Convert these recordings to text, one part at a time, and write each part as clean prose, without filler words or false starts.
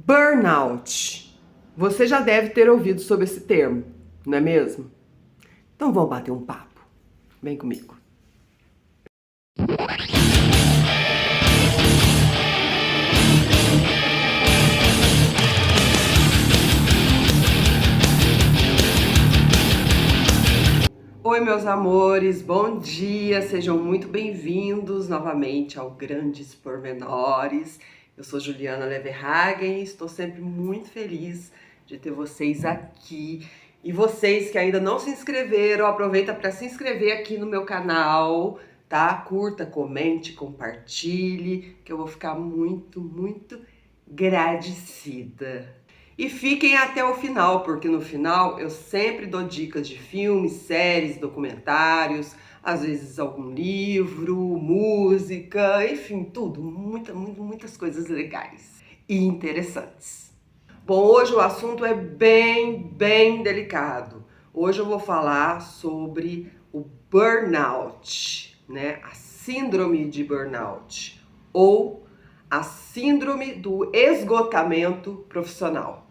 Burnout. Você já deve ter ouvido sobre esse termo, não é mesmo? Então vamos bater um papo. Vem comigo. Oi, meus amores, bom dia, sejam muito bem-vindos novamente ao Grandes Pormenores. Eu sou Juliana Leverhagen e estou sempre muito feliz de ter vocês aqui. E vocês que ainda não se inscreveram, aproveita para se inscrever aqui no meu canal, tá? Curta, comente, compartilhe, que eu vou ficar muito agradecida. E fiquem até o final, porque no final eu sempre dou dicas de filmes, séries, documentários, às vezes algum livro, música, enfim, tudo, muitas coisas legais e interessantes. Bom, hoje o assunto é bem delicado. Hoje eu vou falar sobre o burnout, né? A síndrome de burnout ou a síndrome do esgotamento profissional.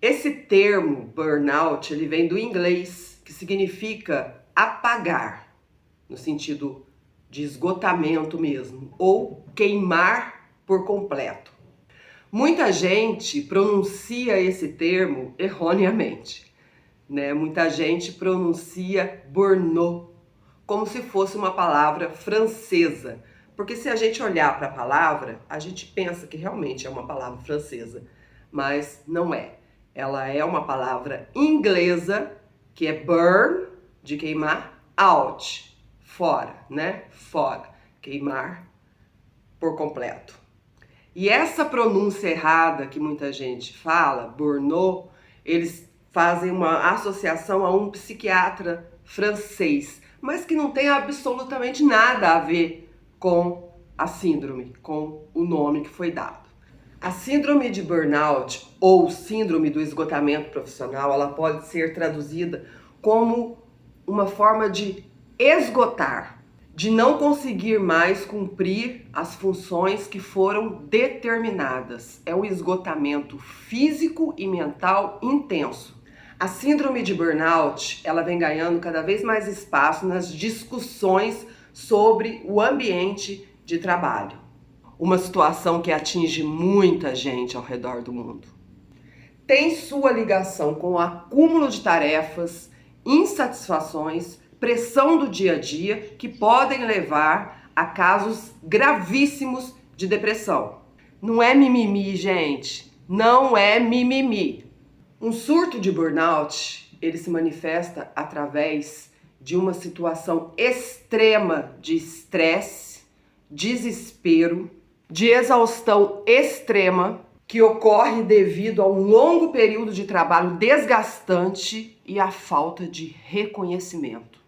Esse termo burnout, ele vem do inglês, que significa apagar, no sentido de esgotamento mesmo, ou queimar por completo. Muita gente pronuncia esse termo erroneamente, né? Muita gente pronuncia burnout, como se fosse uma palavra francesa. Porque se a gente olhar para a palavra, a gente pensa que realmente é uma palavra francesa, mas não é. Ela é uma palavra inglesa, que é burn, de queimar, out, fora, né? Fora, queimar por completo. E essa pronúncia errada que muita gente fala, burnout, eles fazem uma associação a um psiquiatra francês, mas que não tem absolutamente nada a ver com a síndrome, com o nome que foi dado. A síndrome de burnout ou síndrome do esgotamento profissional, ela pode ser traduzida como uma forma de esgotar, de não conseguir mais cumprir as funções que foram determinadas. É um esgotamento físico e mental intenso. A síndrome de burnout, ela vem ganhando cada vez mais espaço nas discussões sobre o ambiente de trabalho. Uma situação que atinge muita gente ao redor do mundo. Tem sua ligação com o acúmulo de tarefas, insatisfações, pressão do dia a dia que podem levar a casos gravíssimos de depressão. Não é mimimi, gente. Não é mimimi. Um surto de burnout, ele se manifesta através de uma situação extrema de estresse, desespero, de exaustão extrema, que ocorre devido a um longo período de trabalho desgastante e à falta de reconhecimento.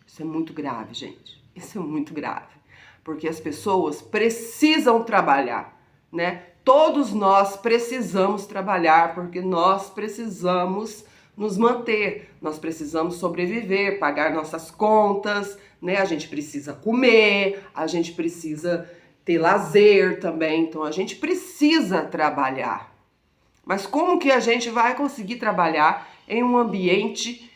Isso é muito grave, gente. Isso é muito grave. Porque as pessoas precisam trabalhar, né? Todos nós precisamos trabalhar porque nós precisamos nos manter, nós precisamos sobreviver, pagar nossas contas, né? A gente precisa comer, a gente precisa ter lazer também, então a gente precisa trabalhar. Mas como que a gente vai conseguir trabalhar em um ambiente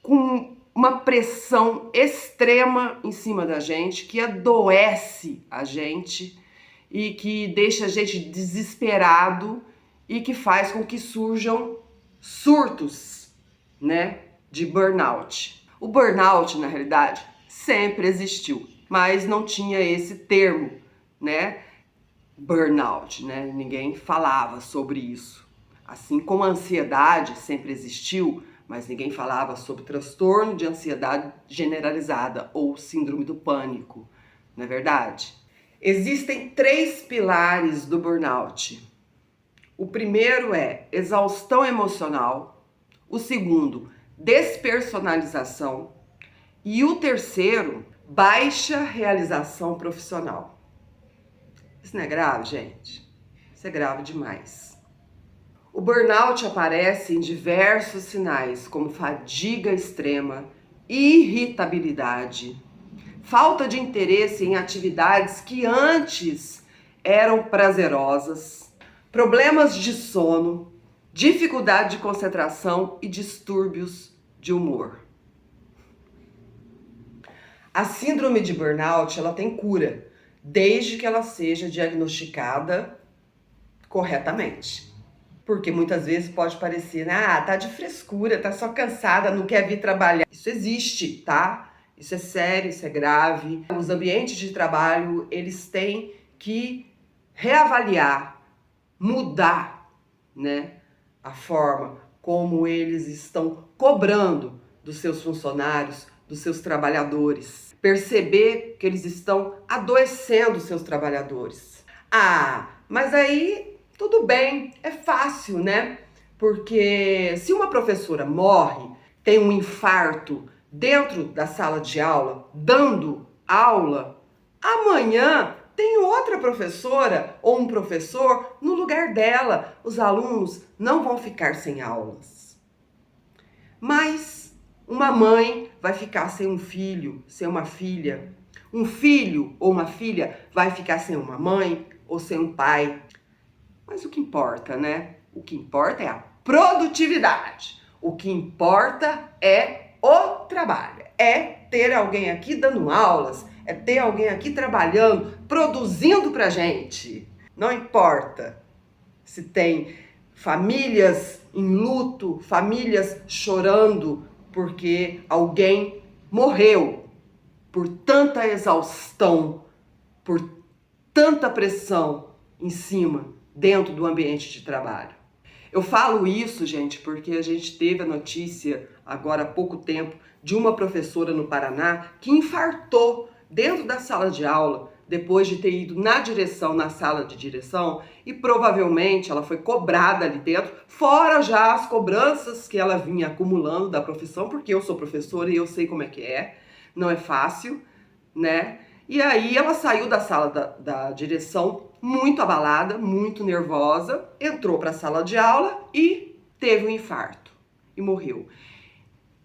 com uma pressão extrema em cima da gente, que adoece a gente e que deixa a gente desesperado e que faz com que surjam surtos, né, de burnout. O burnout, na realidade, sempre existiu, mas não tinha esse termo, né, burnout, né? Ninguém falava sobre isso. Assim como a ansiedade sempre existiu, mas ninguém falava sobre transtorno de ansiedade generalizada ou síndrome do pânico, não é verdade? Existem 3 pilares do burnout. O primeiro é exaustão emocional, o segundo, despersonalização e o terceiro, baixa realização profissional. Isso não é grave, gente? Isso é grave demais. O burnout aparece em diversos sinais, como fadiga extrema, irritabilidade, falta de interesse em atividades que antes eram prazerosas, problemas de sono, dificuldade de concentração e distúrbios de humor. A síndrome de burnout, ela tem cura, desde que ela seja diagnosticada corretamente. Porque muitas vezes pode parecer, tá de frescura, tá só cansada, não quer vir trabalhar. Isso existe, tá? Isso é sério, isso é grave. Os ambientes de trabalho, eles têm que reavaliar, mudar, né, a forma como eles estão cobrando dos seus funcionários, dos seus trabalhadores. Perceber que eles estão adoecendo os seus trabalhadores. Mas aí tudo bem, é fácil, né? Porque se uma professora morre, tem um infarto dentro da sala de aula, dando aula, amanhã tem outra professora ou um professor no lugar dela. Os alunos não vão ficar sem aulas. Mas uma mãe vai ficar sem um filho, sem uma filha. Um filho ou uma filha vai ficar sem uma mãe ou sem um pai. Mas o que importa, né? O que importa é a produtividade. O que importa é o trabalho. É ter alguém aqui dando aulas, é ter alguém aqui trabalhando, produzindo pra gente. Não importa se tem famílias em luto, famílias chorando porque alguém morreu por tanta exaustão, por tanta pressão em cima, dentro do ambiente de trabalho. Eu falo isso, gente, porque a gente teve a notícia, agora há pouco tempo, de uma professora no Paraná que infartou dentro da sala de aula, depois de ter ido na direção, na sala de direção, e provavelmente ela foi cobrada ali dentro, fora já as cobranças que ela vinha acumulando da profissão, porque eu sou professora e eu sei como é, não é fácil, né? E aí ela saiu da sala da direção muito abalada, muito nervosa, entrou para a sala de aula e teve um infarto e morreu.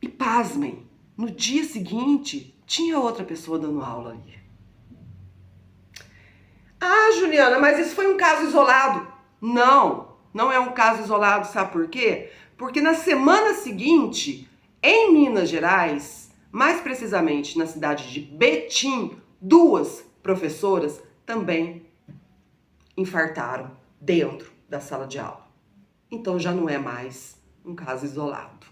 E pasmem, no dia seguinte tinha outra pessoa dando aula ali. Juliana, mas isso foi um caso isolado. Não, não é um caso isolado, sabe por quê? Porque na semana seguinte, em Minas Gerais, mais precisamente na cidade de Betim, 2 professoras também infartaram dentro da sala de aula. Então já não é mais um caso isolado.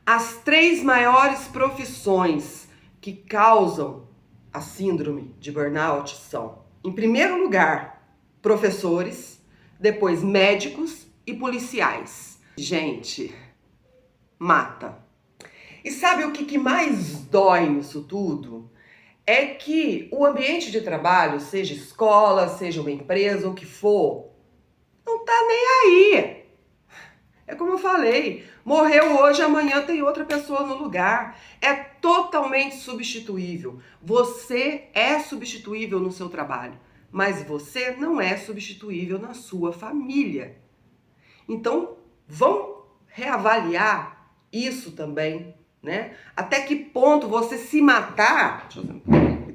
As 3 maiores profissões que causam a síndrome de burnout são, em primeiro lugar, professores, depois médicos e policiais. Gente, mata. E sabe o que mais dói nisso tudo? É que o ambiente de trabalho, seja escola, seja uma empresa, o que for, não tá nem aí. É como eu falei, morreu hoje, amanhã tem outra pessoa no lugar. É totalmente substituível. Você é substituível no seu trabalho, mas você não é substituível na sua família. Então, vão reavaliar isso também, né? Até que ponto você se matar... Deixa eu ver,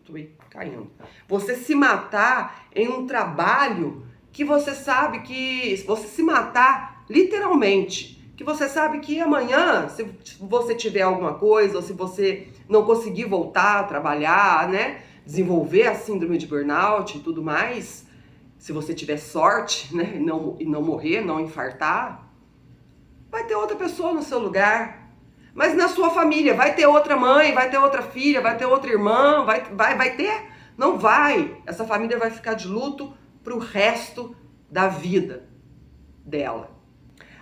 tô meio caindo. Você se matar em um trabalho que você sabe que... Você se matar literalmente, que você sabe que amanhã, se você tiver alguma coisa, ou se você não conseguir voltar a trabalhar, né, desenvolver a síndrome de burnout e tudo mais, se você tiver sorte, né, e não morrer, não infartar, vai ter outra pessoa no seu lugar. Mas na sua família, vai ter outra mãe, vai ter outra filha, vai ter outra irmã, vai ter? Não vai. Essa família vai ficar de luto pro resto da vida dela.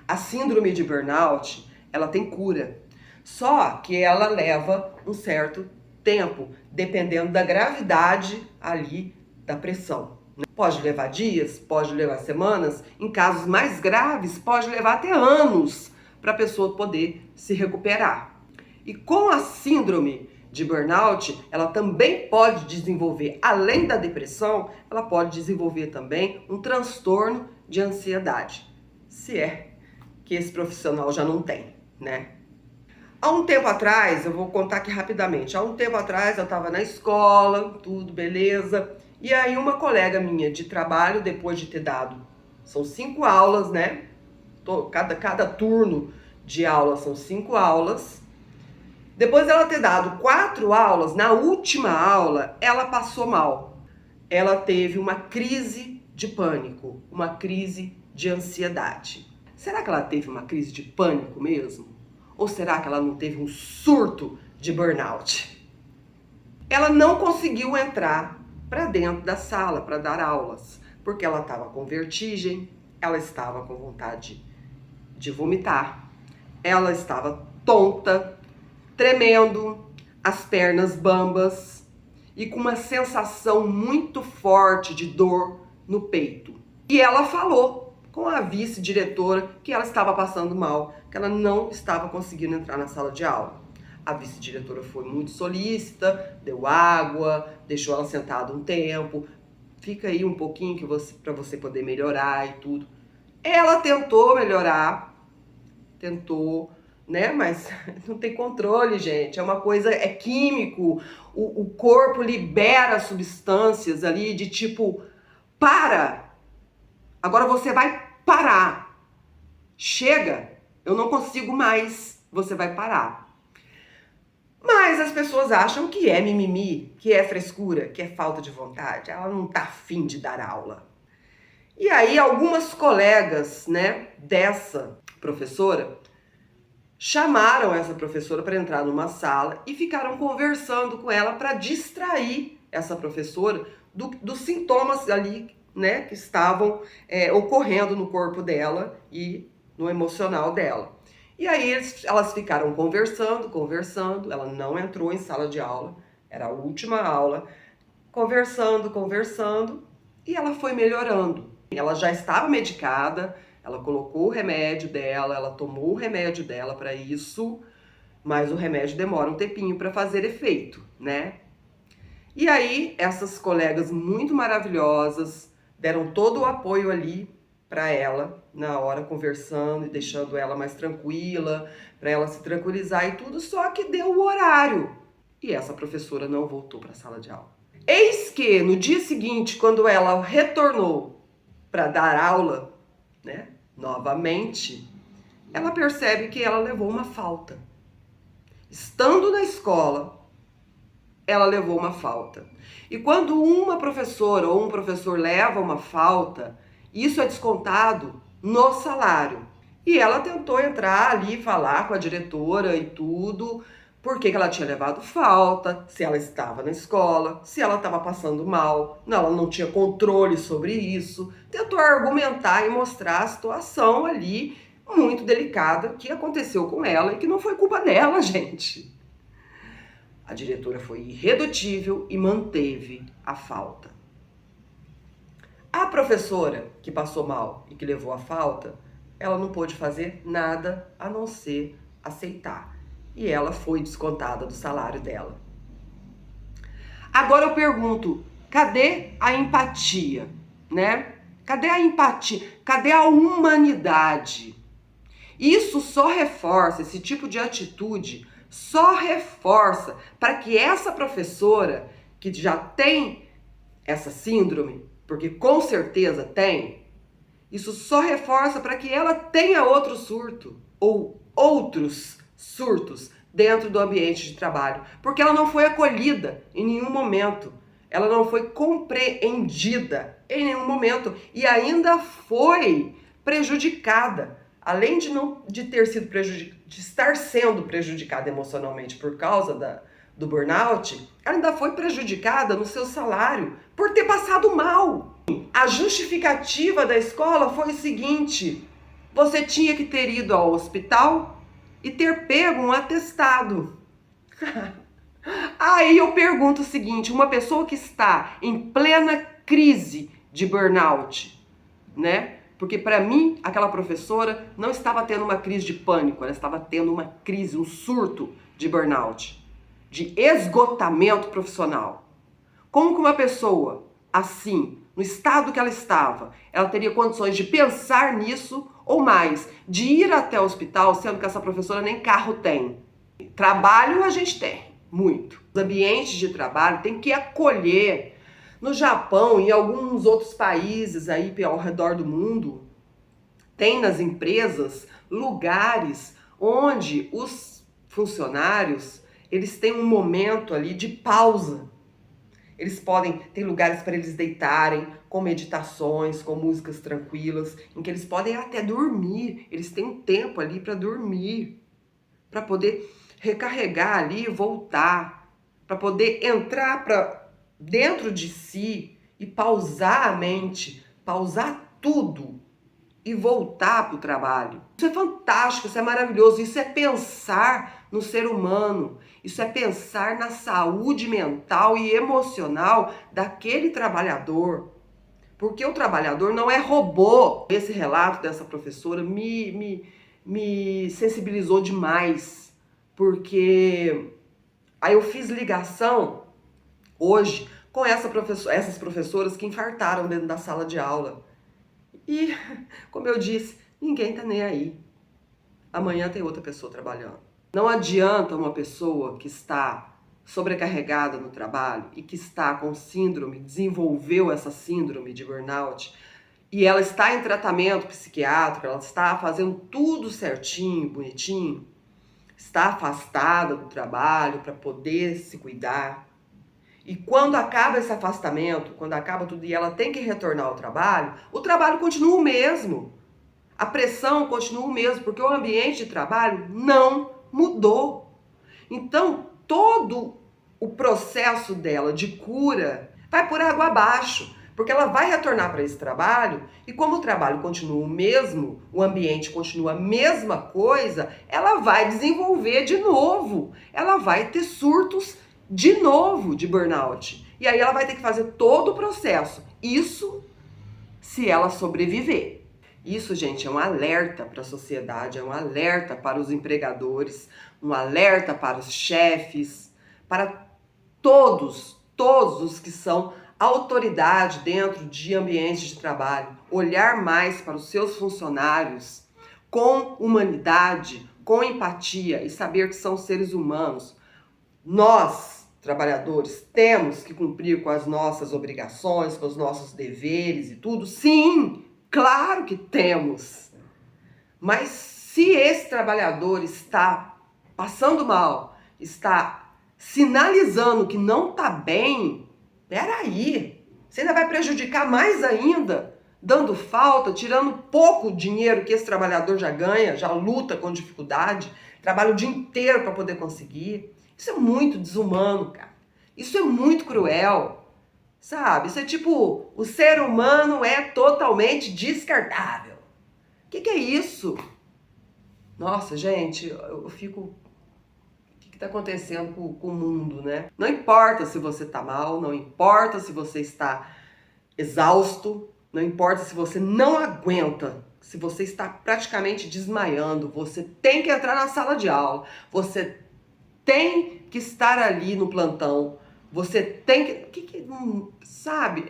A síndrome de burnout, ela tem cura, só que ela leva um certo tempo, dependendo da gravidade ali da pressão. Pode levar dias, pode levar semanas, em casos mais graves pode levar até anos para a pessoa poder se recuperar. E com a síndrome de burnout, ela também pode desenvolver, além da depressão, ela pode desenvolver também um transtorno de ansiedade, se é que esse profissional já não tem, né? Há um tempo atrás, eu vou contar aqui rapidamente, há um tempo atrás eu estava na escola, tudo beleza, E aí uma colega minha de trabalho, depois de ter dado, são 5 aulas, né? Cada turno de aula são 5 aulas. Depois dela ter dado 4 aulas, na última aula, ela passou mal. Ela teve uma crise de pânico, uma crise de ansiedade. Será que ela teve uma crise de pânico mesmo? Ou será que ela não teve um surto de burnout? Ela não conseguiu entrar para dentro da sala para dar aulas, porque ela estava com vertigem, ela estava com vontade de vomitar, ela estava tonta, tremendo, as pernas bambas e com uma sensação muito forte de dor no peito. E ela falou com a vice-diretora que ela estava passando mal, que ela não estava conseguindo entrar na sala de aula. A vice-diretora foi muito solícita, deu água, deixou ela sentada um tempo, fica aí um pouquinho para você poder melhorar e tudo. Ela tentou melhorar, tentou, né? Mas não tem controle, gente. É uma coisa, é químico. O corpo libera substâncias ali de tipo, para! Agora você vai parar. Chega, eu não consigo mais, você vai parar. Mas as pessoas acham que é mimimi, que é frescura, que é falta de vontade. Ela não tá afim de dar aula. E aí algumas colegas, né, dessa professora chamaram essa professora para entrar numa sala e ficaram conversando com ela para distrair essa professora dos sintomas ali, né, que estavam ocorrendo no corpo dela e no emocional dela. E aí elas ficaram conversando, ela não entrou em sala de aula, era a última aula, conversando, e ela foi melhorando. Ela já estava medicada, ela colocou o remédio dela, ela tomou o remédio dela para isso, mas o remédio demora um tempinho para fazer efeito, né? E aí essas colegas muito maravilhosas deram todo o apoio ali para ela, na hora conversando e deixando ela mais tranquila, para ela se tranquilizar e tudo, só que deu o horário. E essa professora não voltou para a sala de aula. Eis que no dia seguinte, quando ela retornou para dar aula, né, novamente, ela percebe que ela levou uma falta. Estando na escola, ela levou uma falta. E quando uma professora ou um professor leva uma falta, isso é descontado no salário. E ela tentou entrar ali, falar com a diretora e tudo, por que ela tinha levado falta, se ela estava na escola, se ela estava passando mal, não, ela não tinha controle sobre isso. Tentou argumentar e mostrar a situação ali muito delicada que aconteceu com ela e que não foi culpa dela, gente. A diretora foi irredutível e manteve a falta. A professora que passou mal e que levou a falta, ela não pôde fazer nada a não ser aceitar. E ela foi descontada do salário dela. Agora eu pergunto, cadê a empatia, né? Cadê a empatia? Cadê a humanidade? Isso só reforça, esse tipo de atitude só reforça para que essa professora que já tem essa síndrome, porque com certeza tem, isso só reforça para que ela tenha outro surto ou outros surtos dentro do ambiente de trabalho, porque ela não foi acolhida em nenhum momento, ela não foi compreendida em nenhum momento e ainda foi prejudicada, além de ter sido de estar sendo prejudicada emocionalmente por causa do burnout, ela ainda foi prejudicada no seu salário por ter passado mal. A justificativa da escola foi o seguinte: você tinha que ter ido ao hospital e ter pego um atestado. Aí eu pergunto o seguinte, uma pessoa que está em plena crise de burnout, né? Porque para mim, aquela professora não estava tendo uma crise de pânico, ela estava tendo uma crise, um surto de burnout, de esgotamento profissional. Como que uma pessoa assim, no estado que ela estava, ela teria condições de pensar nisso ou mais, de ir até o hospital, sendo que essa professora nem carro tem? Trabalho a gente tem, muito. Os ambientes de trabalho têm que acolher No Japão e em alguns outros países aí ao redor do mundo, tem nas empresas lugares onde os funcionários, eles têm um momento ali de pausa. Eles podem ter lugares para eles deitarem, com meditações, com músicas tranquilas, em que eles podem até dormir. Eles têm um tempo ali para dormir, para poder recarregar ali e voltar, para poder entrar para dentro de si e pausar a mente, pausar tudo e voltar para o trabalho. Isso é fantástico, isso é maravilhoso, isso é pensar no ser humano, isso é pensar na saúde mental e emocional daquele trabalhador. Porque o trabalhador não é robô. Esse relato dessa professora me sensibilizou demais, porque aí eu fiz ligação hoje com essas professoras que infartaram dentro da sala de aula. E, como eu disse, ninguém tá nem aí. Amanhã tem outra pessoa trabalhando. Não adianta uma pessoa que está sobrecarregada no trabalho e que está com síndrome, desenvolveu essa síndrome de burnout, e ela está em tratamento psiquiátrico, ela está fazendo tudo certinho, bonitinho, está afastada do trabalho para poder se cuidar. E quando acaba esse afastamento, quando acaba tudo e ela tem que retornar ao trabalho, o trabalho continua o mesmo. A pressão continua o mesmo, porque o ambiente de trabalho não mudou. Então, todo o processo dela de cura vai por água abaixo, porque ela vai retornar para esse trabalho e como o trabalho continua o mesmo, o ambiente continua a mesma coisa, ela vai desenvolver de novo. Ela vai ter surtos de novo de burnout. E aí ela vai ter que fazer todo o processo. Isso se ela sobreviver. Isso, gente, é um alerta para a sociedade, é um alerta para os empregadores, um alerta para os chefes, para todos os que são autoridade dentro de ambientes de trabalho. Olhar mais para os seus funcionários com humanidade, com empatia e saber que são seres humanos. Nós, trabalhadores, temos que cumprir com as nossas obrigações, com os nossos deveres e tudo. Sim, claro que temos. Mas se esse trabalhador está passando mal, está sinalizando que não está bem, peraí, você ainda vai prejudicar mais ainda, dando falta, tirando pouco dinheiro que esse trabalhador já ganha, já luta com dificuldade, trabalha o dia inteiro para poder conseguir. Isso é muito desumano, cara. Isso é muito cruel, sabe? Isso é tipo, o ser humano é totalmente descartável. O que é isso? Nossa, gente, eu fico... O que está acontecendo com o mundo, né? Não importa se você está mal, não importa se você está exausto, não importa se você não aguenta, se você está praticamente desmaiando, você tem que entrar na sala de aula, você tem que estar ali no plantão, você tem que sabe?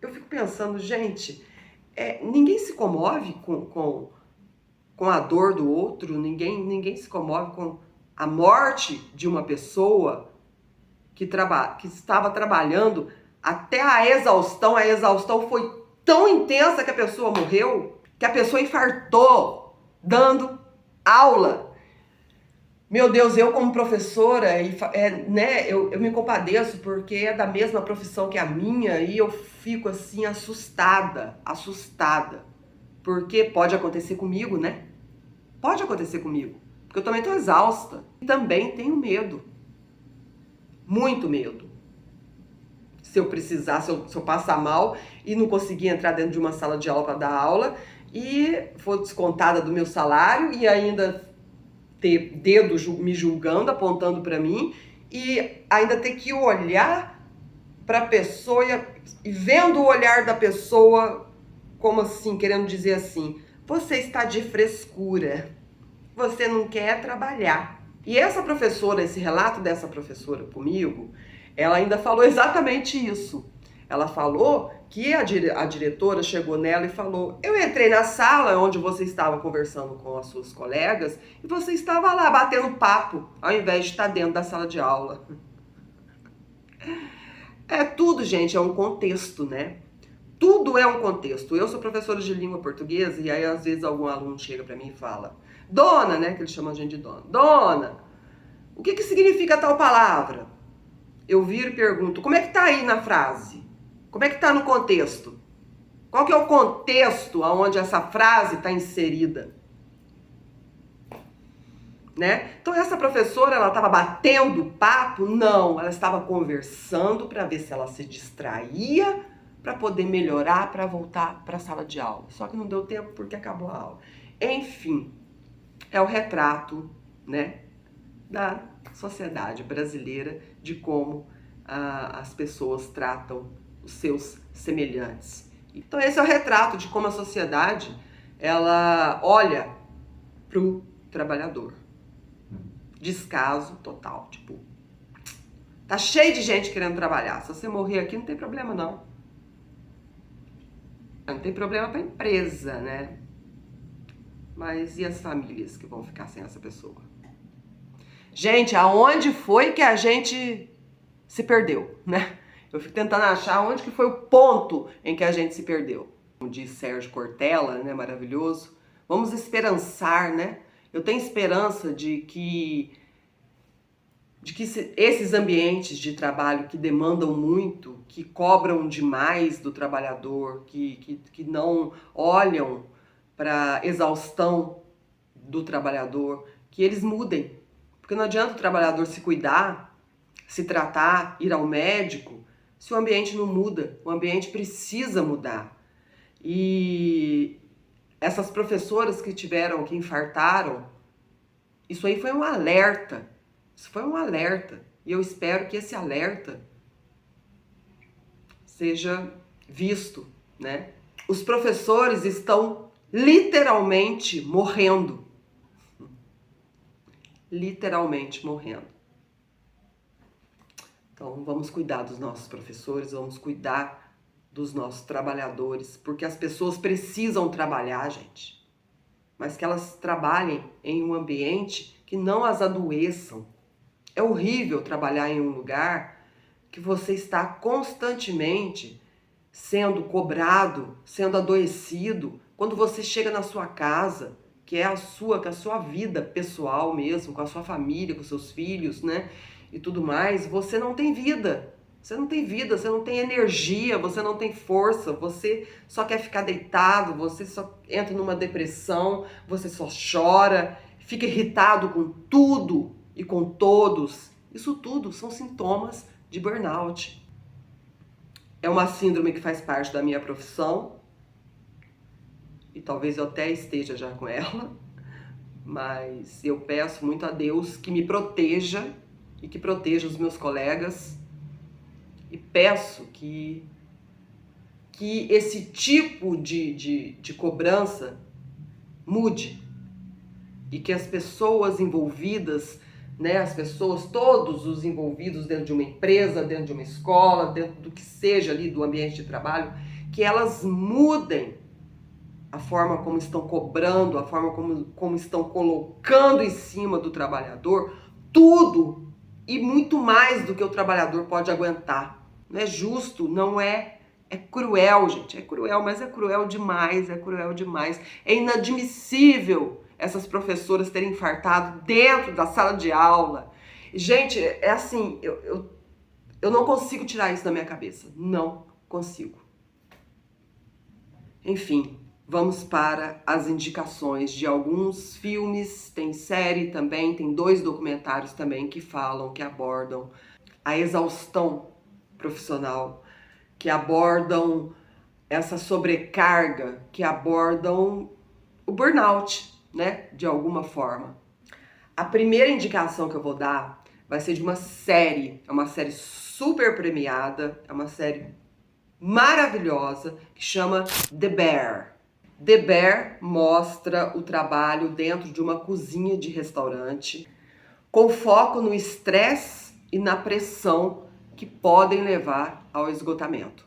Eu fico pensando, gente, ninguém se comove com a dor do outro, ninguém se comove com a morte de uma pessoa que estava trabalhando até a exaustão foi tão intensa que a pessoa morreu, que a pessoa infartou dando aula. Meu Deus, eu como professora, né, eu me compadeço porque é da mesma profissão que a minha e eu fico assim assustada, porque pode acontecer comigo, né? Pode acontecer comigo, porque eu também estou exausta e também tenho medo, muito medo. Se eu precisar, se eu passar mal e não conseguir entrar dentro de uma sala de aula para dar aula e for descontada do meu salário e ainda ter dedo me julgando, apontando para mim e ainda ter que olhar para a pessoa e vendo o olhar da pessoa como assim, querendo dizer assim, você está de frescura, você não quer trabalhar. E essa professora, esse relato dessa professora comigo, ela ainda falou exatamente isso. Ela falou que a diretora chegou nela e falou: eu entrei na sala onde você estava conversando com as suas colegas e você estava lá batendo papo, ao invés de estar dentro da sala de aula. Tudo, gente, é um contexto, né? Tudo é um contexto. Eu sou professora de língua portuguesa e aí às vezes algum aluno chega pra mim e fala: Dona, né, que eles chamam a gente de dona. Dona, o que significa tal palavra? Eu viro e pergunto: como é que tá aí na frase? Como é que tá no contexto? Qual que é o contexto onde essa frase está inserida? Né? Então essa professora, ela estava batendo papo? Não, ela estava conversando para ver se ela se distraía para poder melhorar, para voltar para a sala de aula. Só que não deu tempo porque acabou a aula. Enfim, é o retrato, né, da sociedade brasileira, de como as pessoas tratam os seus semelhantes. Então esse é o retrato de como a sociedade, ela olha pro trabalhador. Descaso total, tipo, tá cheio de gente querendo trabalhar. Se você morrer aqui, não tem problema não. Não tem problema pra empresa, né? Mas e as famílias que vão ficar sem essa pessoa? Gente, aonde foi que a gente se perdeu, né? Eu fico tentando achar onde que foi o ponto em que a gente se perdeu. Como diz Sérgio Cortella, né, maravilhoso, vamos esperançar, né? Eu tenho esperança de que esses ambientes de trabalho que demandam muito, que cobram demais do trabalhador, que não olham para a exaustão do trabalhador, que eles mudem. Porque não adianta o trabalhador se cuidar, se tratar, ir ao médico, se o ambiente não muda. O ambiente precisa mudar. E essas professoras que infartaram, isso aí foi um alerta. Isso foi um alerta. E eu espero que esse alerta seja visto, né? Os professores estão literalmente morrendo. Literalmente morrendo. Então, vamos cuidar dos nossos professores, vamos cuidar dos nossos trabalhadores, porque as pessoas precisam trabalhar, gente. Mas que elas trabalhem em um ambiente que não as adoeçam. É horrível trabalhar em um lugar que você está constantemente sendo cobrado, sendo adoecido, quando você chega na sua casa, que é a sua vida pessoal mesmo, com a sua família, com seus filhos, né? E tudo mais, você não tem vida. Você não tem vida, você não tem energia, você não tem força, você só quer ficar deitado, você só entra numa depressão, você só chora, fica irritado com tudo e com todos. Isso tudo são sintomas de burnout. É uma síndrome que faz parte da minha profissão e talvez eu até esteja já com ela, mas eu peço muito a Deus que me proteja e que proteja os meus colegas e peço que esse tipo de cobrança mude e que as pessoas envolvidas, né, as pessoas, todos os envolvidos dentro de uma empresa, dentro de uma escola, dentro do que seja ali do ambiente de trabalho, que elas mudem a forma como estão cobrando, a forma como estão colocando em cima do trabalhador tudo e muito mais do que o trabalhador pode aguentar. Não é justo, não é, é cruel, gente, é cruel, mas é cruel demais, é cruel demais. É inadmissível essas professoras terem infartado dentro da sala de aula. Gente, é assim, eu não consigo tirar isso da minha cabeça, não consigo. Enfim, vamos para as indicações de alguns filmes, tem série também, tem 2 documentários também que falam, que abordam a exaustão profissional, que abordam essa sobrecarga, que abordam o burnout, né, de alguma forma. A primeira indicação que eu vou dar vai ser de uma série, é uma série super premiada, é uma série maravilhosa, que chama The Bear. The Bear mostra o trabalho dentro de uma cozinha de restaurante, com foco no estresse e na pressão que podem levar ao esgotamento.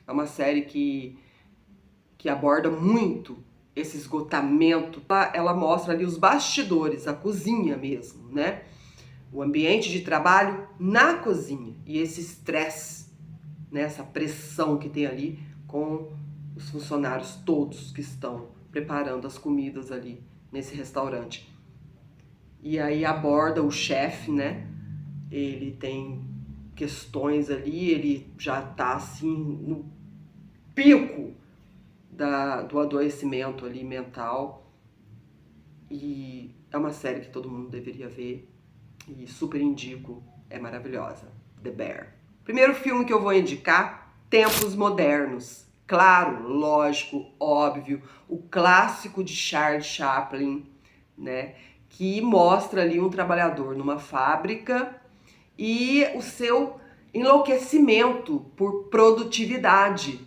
É uma série que aborda muito esse esgotamento. Ela mostra ali os bastidores, a cozinha mesmo, né? O ambiente de trabalho na cozinha e esse estresse né, essa pressão que tem ali com os funcionários todos que estão preparando as comidas ali nesse restaurante. E aí aborda o chefe, né? Ele tem questões ali, ele já tá assim no pico do adoecimento ali mental. E é uma série que todo mundo deveria ver e super indico, é maravilhosa. The Bear. Primeiro filme que eu vou indicar, Tempos Modernos. Claro, lógico, óbvio, o clássico de Charles Chaplin, né? Que mostra ali um trabalhador numa fábrica e o seu enlouquecimento por produtividade,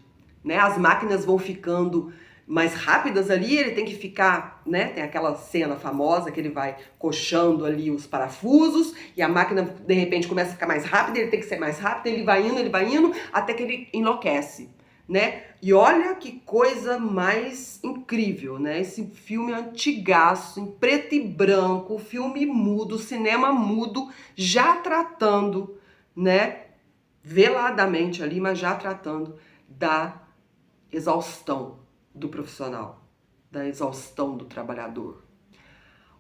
né? As máquinas vão ficando mais rápidas ali, ele tem que ficar, né? Tem aquela cena famosa que ele vai coxando ali os parafusos e a máquina de repente começa a ficar mais rápida, ele tem que ser mais rápido, ele vai indo, até que ele enlouquece, né? E olha que coisa mais incrível, né? Esse filme antigaço, em preto e branco, filme mudo, cinema mudo, já tratando, né? Veladamente ali, mas já tratando da exaustão do profissional, da exaustão do trabalhador.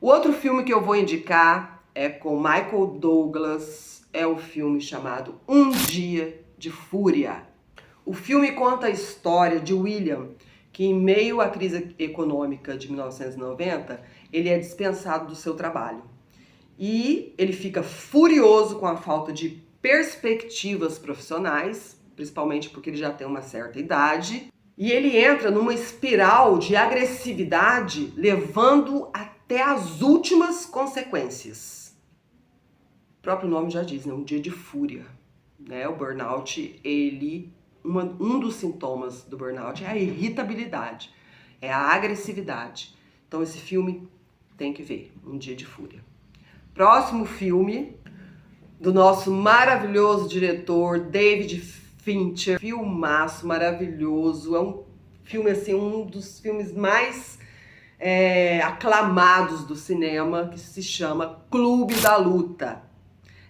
O outro filme que eu vou indicar é com Michael Douglas, é o filme chamado Um Dia de Fúria. O filme conta a história de William, que em meio à crise econômica de 1990, ele é dispensado do seu trabalho. E ele fica furioso com a falta de perspectivas profissionais, principalmente porque ele já tem uma certa idade, e ele entra numa espiral de agressividade, levando até as últimas consequências. O próprio nome já diz, né? Um dia de fúria, né? O burnout, um dos sintomas do burnout é a irritabilidade, é a agressividade. Então esse filme tem que ver, Um Dia de Fúria. Próximo filme do nosso maravilhoso diretor David Fincher, filmaço maravilhoso, é um filme assim, um dos filmes mais aclamados do cinema, que se chama Clube da Luta.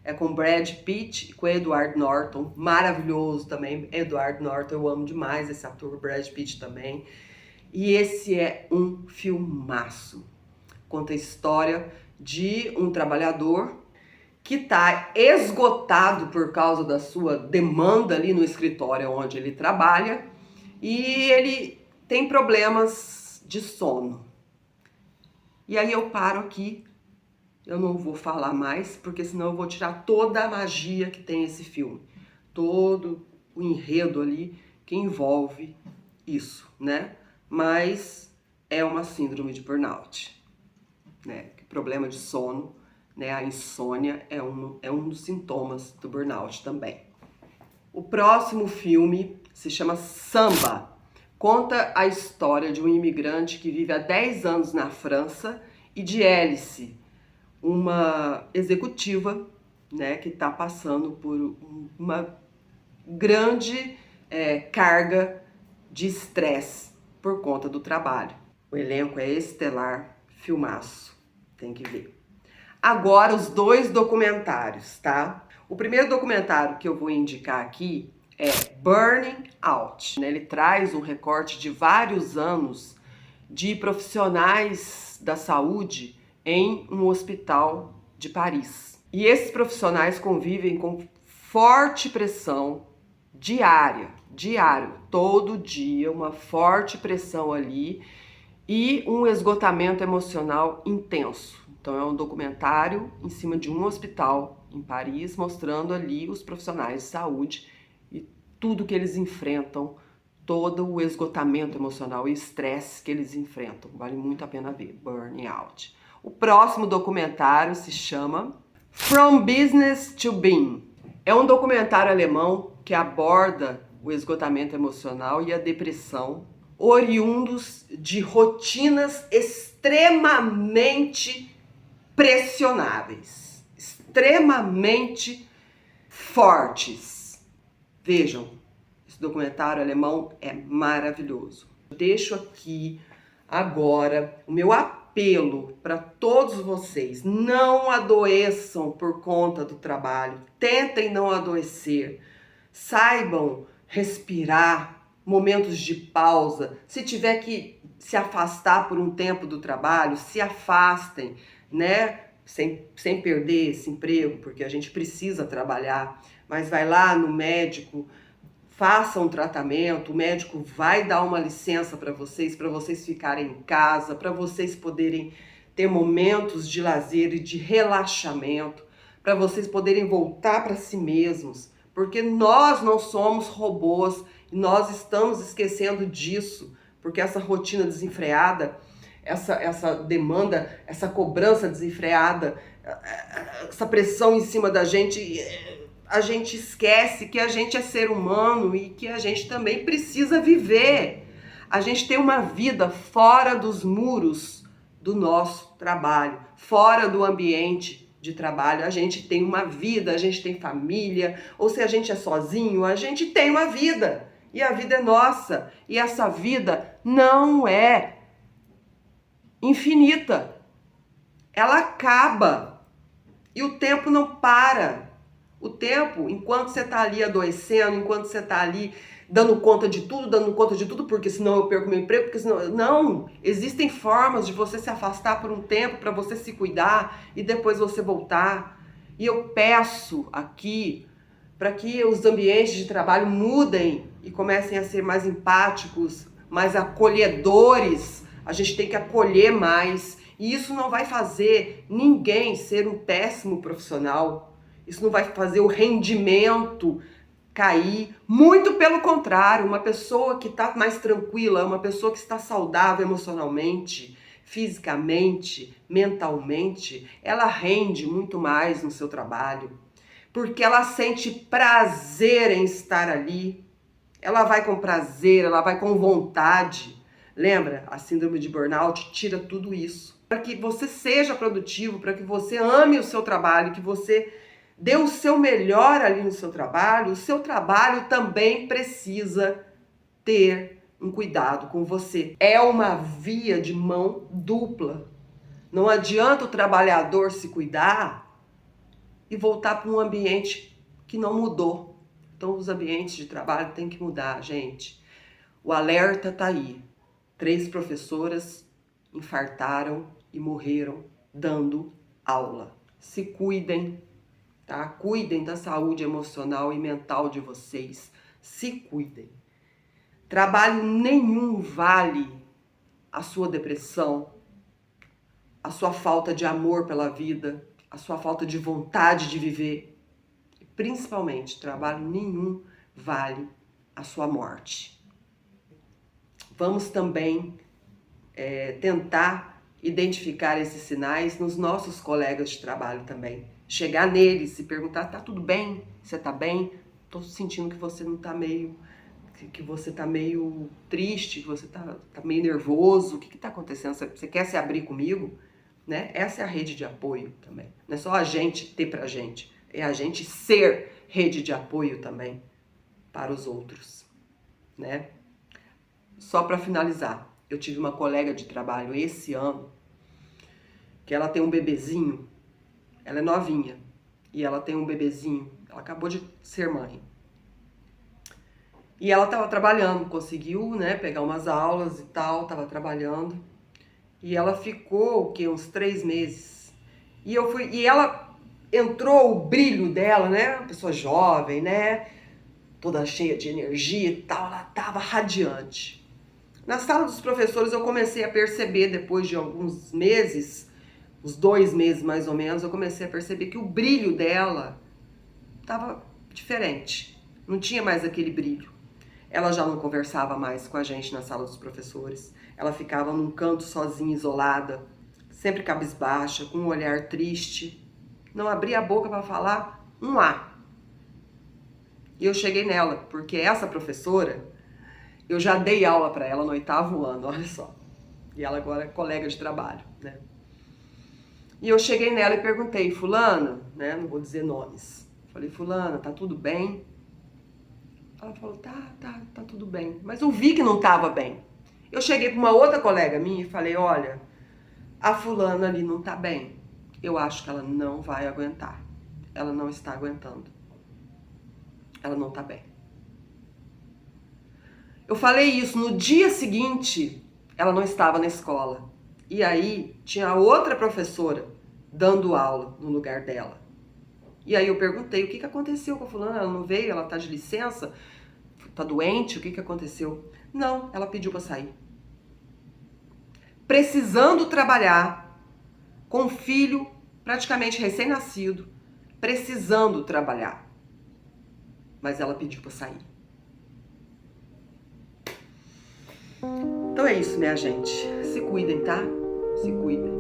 É com Brad Pitt e com Edward Norton, maravilhoso também. Edward Norton, eu amo demais esse ator, Brad Pitt também. E esse é um filmaço. Conta a história de um trabalhador que está esgotado por causa da sua demanda ali no escritório onde ele trabalha e ele tem problemas de sono. E aí eu paro aqui, eu não vou falar mais, porque senão eu vou tirar toda a magia que tem esse filme, todo o enredo ali que envolve isso, né? Mas é uma síndrome de burnout, né? Problema de sono, né? A insônia é um dos sintomas do burnout também. O próximo filme se chama Samba. Conta a história de um imigrante que vive há 10 anos na França e de Alice, uma executiva, né, que está passando por uma grande carga de estresse por conta do trabalho. O elenco é estelar, filmaço, tem que ver. Agora os dois documentários, tá? O primeiro documentário que eu vou indicar aqui é Burning Out. Ele traz um recorte de vários anos de profissionais da saúde em um hospital de Paris. E esses profissionais convivem com forte pressão diário, todo dia, uma forte pressão ali e um esgotamento emocional intenso. Então é um documentário em cima de um hospital em Paris, mostrando ali os profissionais de saúde e tudo que eles enfrentam, todo o esgotamento emocional e estresse que eles enfrentam. Vale muito a pena ver, Burning Out. O próximo documentário se chama From Business to Being. É um documentário alemão que aborda o esgotamento emocional e a depressão, oriundos de rotinas extremamente pressionáveis, extremamente fortes. Vejam, esse documentário alemão é maravilhoso. Deixo aqui agora o meu apelo para todos vocês: não adoeçam por conta do trabalho, tentem não adoecer, Saibam respirar, momentos de pausa. Se tiver que se afastar por um tempo do trabalho, se afastem, né? Sem perder esse emprego, porque a gente precisa trabalhar. Mas vai lá no médico, faça um tratamento, o médico vai dar uma licença para vocês ficarem em casa, para vocês poderem ter momentos de lazer e de relaxamento, para vocês poderem voltar para si mesmos, porque nós não somos robôs e nós estamos esquecendo disso, porque essa rotina desenfreada, essa demanda, essa cobrança desenfreada, essa pressão em cima da gente, a gente esquece que a gente é ser humano e que a gente também precisa viver. A gente tem uma vida fora dos muros do nosso trabalho, fora do ambiente de trabalho. A gente tem uma vida, a gente tem família, ou se a gente é sozinho, a gente tem uma vida. E a vida é nossa. E essa vida não é infinita. Ela acaba. E o tempo não para. O tempo, enquanto você está ali adoecendo, enquanto você está ali dando conta de tudo, porque senão eu perco meu emprego, porque senão... Não! Existem formas de você se afastar por um tempo para você se cuidar e depois você voltar. E eu peço aqui para que os ambientes de trabalho mudem e comecem a ser mais empáticos, mais acolhedores. A gente tem que acolher mais. E isso não vai fazer ninguém ser um péssimo profissional. Isso não vai fazer o rendimento cair. Muito pelo contrário, uma pessoa que está mais tranquila, uma pessoa que está saudável emocionalmente, fisicamente, mentalmente, ela rende muito mais no seu trabalho. Porque ela sente prazer em estar ali. Ela vai com prazer, ela vai com vontade. Lembra? A síndrome de burnout tira tudo isso. Para que você seja produtivo, para que você ame o seu trabalho, que você dê o seu melhor ali no seu trabalho, o seu trabalho também precisa ter um cuidado com você. É uma via de mão dupla. Não adianta o trabalhador se cuidar e voltar para um ambiente que não mudou. Então os ambientes de trabalho têm que mudar, gente. O alerta tá aí. 3 professoras infartaram e morreram dando aula. Se cuidem. Tá? Cuidem da saúde emocional e mental de vocês. Se cuidem. Trabalho nenhum vale a sua depressão, a sua falta de amor pela vida, a sua falta de vontade de viver. E principalmente, trabalho nenhum vale a sua morte. Vamos também tentar identificar esses sinais nos nossos colegas de trabalho também. Chegar neles e perguntar, tá tudo bem? Você tá bem? Tô sentindo que você não tá que você tá meio triste, que você tá meio nervoso. O que tá acontecendo? Você quer se abrir comigo? Né? Essa é a rede de apoio também. Não é só a gente ter pra gente, é a gente ser rede de apoio também para os outros, né? Só para finalizar, eu tive uma colega de trabalho esse ano que ela tem um bebezinho. Ela é novinha e ela tem um bebezinho. Ela acabou de ser mãe. E ela estava trabalhando, conseguiu, né, pegar umas aulas e tal, estava trabalhando. E ela ficou, o quê? Uns 3 meses. E ela entrou o brilho dela, né? Uma pessoa jovem, né? Toda cheia de energia e tal, ela estava radiante. Na sala dos professores eu comecei a perceber, depois de alguns meses, uns 2 meses mais ou menos, eu comecei a perceber que o brilho dela estava diferente. Não tinha mais aquele brilho. Ela já não conversava mais com a gente na sala dos professores. Ela ficava num canto sozinha, isolada, sempre cabisbaixa, com um olhar triste. Não abria a boca para falar um A. E eu cheguei nela, porque essa professora, eu já dei aula para ela no 8º ano, olha só. E ela agora é colega de trabalho, né? E eu cheguei nela e perguntei, fulana, né? Não vou dizer nomes. Falei, fulana, tá tudo bem? Ela falou, tá tudo bem. Mas eu vi que não tava bem. Eu cheguei para uma outra colega minha e falei, olha, a fulana ali não tá bem. Eu acho que ela não vai aguentar. Ela não está aguentando. ela não tá bem. Eu falei isso, no dia seguinte, ela não estava na escola. E aí, tinha outra professora dando aula no lugar dela. E aí eu perguntei, o que aconteceu com a fulana? Ela não veio, ela tá de licença? Tá doente? O que aconteceu? Não, ela pediu para sair. Precisando trabalhar, com um filho praticamente recém-nascido, precisando trabalhar. Mas ela pediu para sair. Então é isso, minha gente. Se cuidem, tá? Se cuidem.